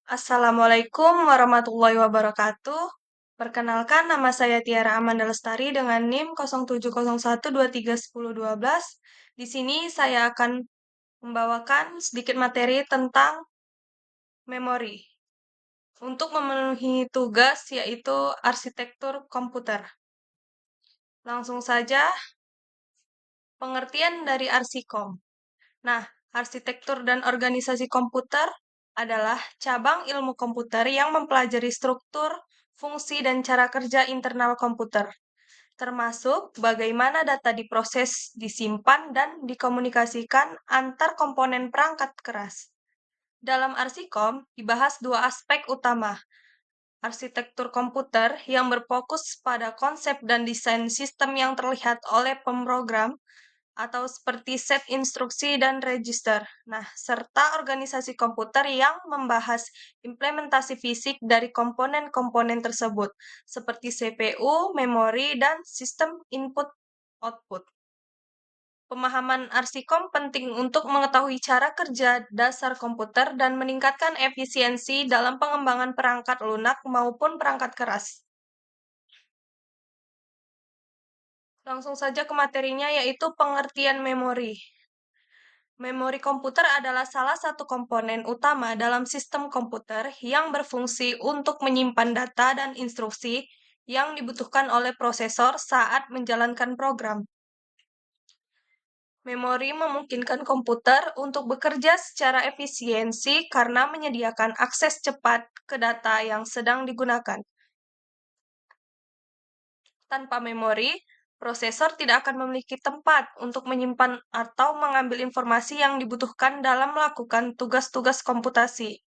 Assalamualaikum warahmatullahi wabarakatuh. Perkenalkan, nama saya Tiara Amanda Lestari dengan NIM 0701231012. Di sini saya akan membawakan sedikit materi tentang memori untuk memenuhi tugas yaitu arsitektur komputer. Langsung saja, pengertian dari arsikom. Nah, arsitektur dan organisasi komputer adalah cabang ilmu komputer yang mempelajari struktur, fungsi, dan cara kerja internal komputer, termasuk bagaimana data diproses, disimpan, dan dikomunikasikan antar komponen perangkat keras. Dalam arsikom dibahas dua aspek utama, arsitektur komputer yang berfokus pada konsep dan desain sistem yang terlihat oleh pemrogram atau seperti set instruksi dan register. Nah, serta organisasi komputer yang membahas implementasi fisik dari komponen-komponen tersebut, seperti CPU, memori, dan sistem input-output. Pemahaman arsikom penting untuk mengetahui cara kerja dasar komputer dan meningkatkan efisiensi dalam pengembangan perangkat lunak maupun perangkat keras. Langsung saja ke materinya, yaitu pengertian memori. Memori komputer adalah salah satu komponen utama dalam sistem komputer yang berfungsi untuk menyimpan data dan instruksi yang dibutuhkan oleh prosesor saat menjalankan program. Memori memungkinkan komputer untuk bekerja secara efisiensi karena menyediakan akses cepat ke data yang sedang digunakan. Tanpa memori, prosesor tidak akan memiliki tempat untuk menyimpan atau mengambil informasi yang dibutuhkan dalam melakukan tugas-tugas komputasi.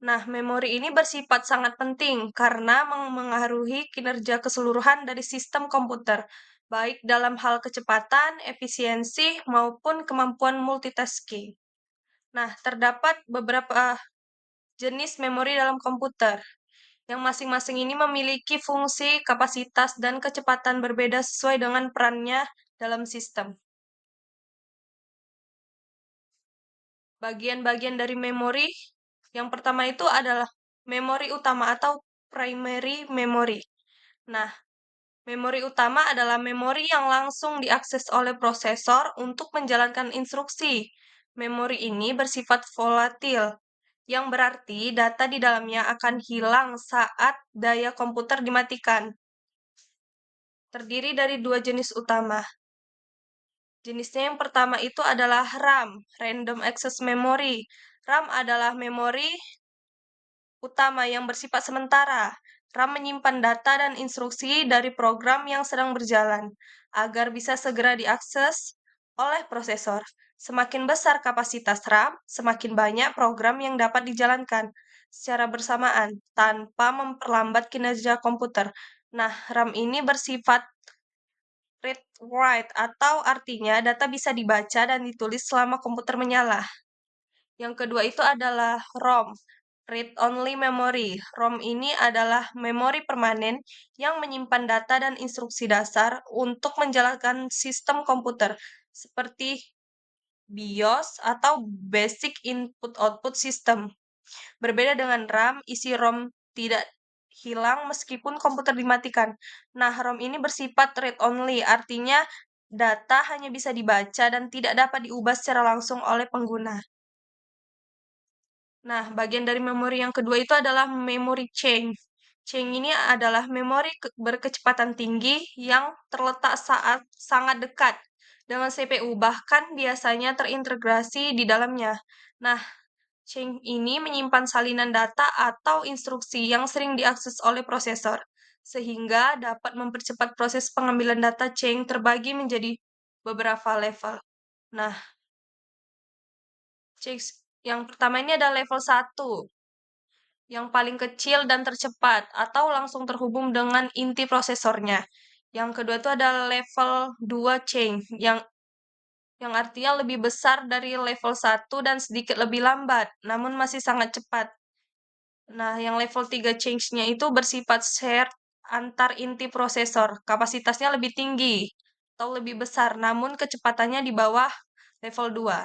Nah, memori ini bersifat sangat penting karena mengaruhi kinerja keseluruhan dari sistem komputer, baik dalam hal kecepatan, efisiensi, maupun kemampuan multitasking. Nah, terdapat beberapa jenis memori dalam komputer, yang masing-masing ini memiliki fungsi, kapasitas, dan kecepatan berbeda sesuai dengan perannya dalam sistem. Bagian-bagian dari memori, yang pertama itu adalah memori utama atau primary memory. Nah, memori utama adalah memori yang langsung diakses oleh prosesor untuk menjalankan instruksi. Memori ini bersifat volatil, yang berarti data di dalamnya akan hilang saat daya komputer dimatikan. Terdiri dari dua jenis utama. Jenisnya yang pertama itu adalah RAM, Random Access Memory. RAM adalah memori utama yang bersifat sementara. RAM menyimpan data dan instruksi dari program yang sedang berjalan, agar bisa segera diakses oleh prosesor. Semakin besar kapasitas RAM, semakin banyak program yang dapat dijalankan secara bersamaan tanpa memperlambat kinerja komputer. Nah, RAM ini bersifat read-write atau artinya data bisa dibaca dan ditulis selama komputer menyala. Yang kedua itu adalah ROM, read-only memory. ROM ini adalah memori permanen yang menyimpan data dan instruksi dasar untuk menjalankan sistem komputer seperti BIOS atau Basic Input Output System. Berbeda dengan RAM, isi ROM tidak hilang meskipun komputer dimatikan. Nah, ROM ini bersifat read-only, artinya data hanya bisa dibaca dan tidak dapat diubah secara langsung oleh pengguna. Nah, bagian dari memori yang kedua itu adalah memory chain. Chain ini adalah memori berkecepatan tinggi yang terletak saat sangat dekat dengan CPU, bahkan biasanya terintegrasi di dalamnya. Nah, chain ini menyimpan salinan data atau instruksi yang sering diakses oleh prosesor, sehingga dapat mempercepat proses pengambilan data. Chain terbagi menjadi beberapa level. Nah, chain yang pertama ini adalah level 1, yang paling kecil dan tercepat, atau langsung terhubung dengan inti prosesornya. Yang kedua itu adalah level 2 chain, yang artinya lebih besar dari level 1 dan sedikit lebih lambat, namun masih sangat cepat. Nah, yang level 3 change-nya itu bersifat shared antar inti prosesor. Kapasitasnya lebih tinggi atau lebih besar, namun kecepatannya di bawah level 2.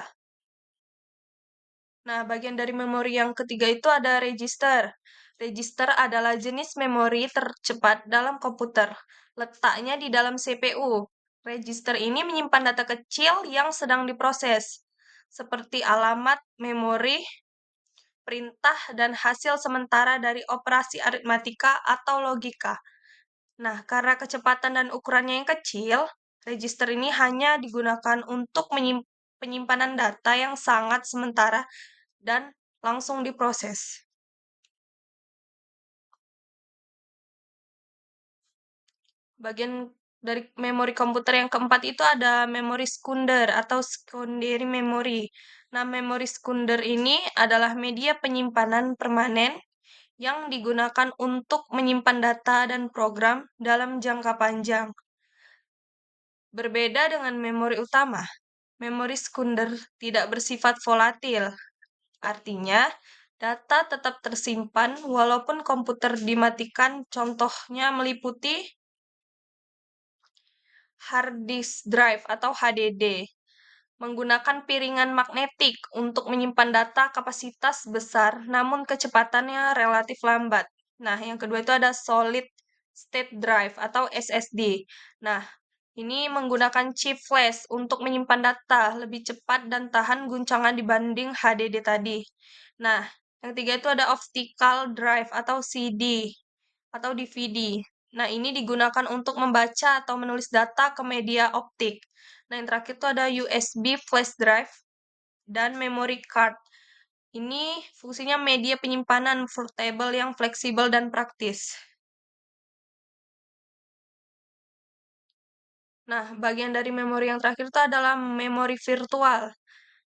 Nah, bagian dari memori yang ketiga itu ada register. Register adalah jenis memori tercepat dalam komputer. Letaknya di dalam CPU. Register ini menyimpan data kecil yang sedang diproses, seperti alamat, memori, perintah, dan hasil sementara dari operasi aritmatika atau logika. Nah, karena kecepatan dan ukurannya yang kecil, register ini hanya digunakan untuk penyimpanan data yang sangat sementara dan langsung diproses. Bagian dari memori komputer yang keempat itu ada memori sekunder atau secondary memory. Nah, memori sekunder ini adalah media penyimpanan permanen yang digunakan untuk menyimpan data dan program dalam jangka panjang. Berbeda dengan memori utama, memori sekunder tidak bersifat volatil. Artinya, data tetap tersimpan walaupun komputer dimatikan. Contohnya meliputi hard disk drive atau HDD, menggunakan piringan magnetik untuk menyimpan data kapasitas besar namun kecepatannya relatif lambat. Nah, yang kedua itu ada solid state drive atau SSD. Nah, ini menggunakan chip flash untuk menyimpan data lebih cepat dan tahan guncangan dibanding HDD tadi. Nah, yang ketiga itu ada optical drive atau CD atau DVD. Nah, ini digunakan untuk membaca atau menulis data ke media optik. Nah, yang terakhir itu ada USB flash drive dan memory card. Ini fungsinya media penyimpanan portable yang fleksibel dan praktis. Nah, bagian dari memori yang terakhir itu adalah memori virtual.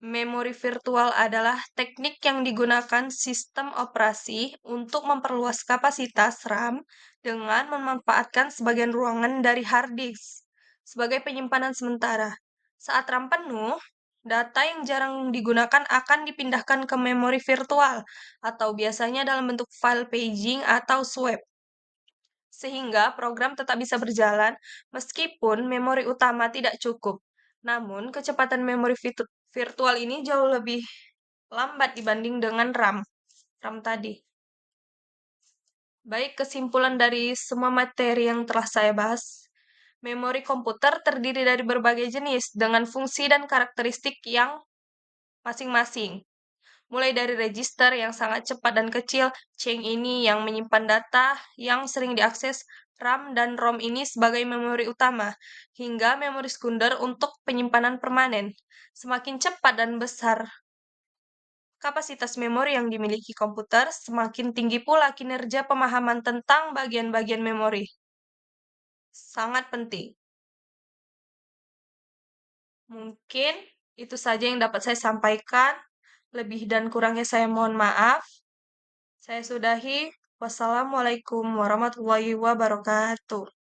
Memori virtual adalah teknik yang digunakan sistem operasi untuk memperluas kapasitas RAM dengan memanfaatkan sebagian ruangan dari hard disk sebagai penyimpanan sementara. Saat RAM penuh, data yang jarang digunakan akan dipindahkan ke memori virtual atau biasanya dalam bentuk file paging atau swap, sehingga program tetap bisa berjalan meskipun memori utama tidak cukup. Namun, kecepatan memori virtual ini jauh lebih lambat dibanding dengan RAM tadi. Baik, kesimpulan dari semua materi yang telah saya bahas, memori komputer terdiri dari berbagai jenis dengan fungsi dan karakteristik yang masing-masing. Mulai dari register yang sangat cepat dan kecil, chain ini yang menyimpan data yang sering diakses, RAM dan ROM ini sebagai memori utama, hingga memori sekunder untuk penyimpanan permanen. Semakin cepat dan besar kapasitas memori yang dimiliki komputer, semakin tinggi pula kinerja pemahaman tentang bagian-bagian memori. Sangat penting. Mungkin itu saja yang dapat saya sampaikan. Lebih dan kurangnya saya mohon maaf. Saya sudahi. Wassalamualaikum warahmatullahi wabarakatuh.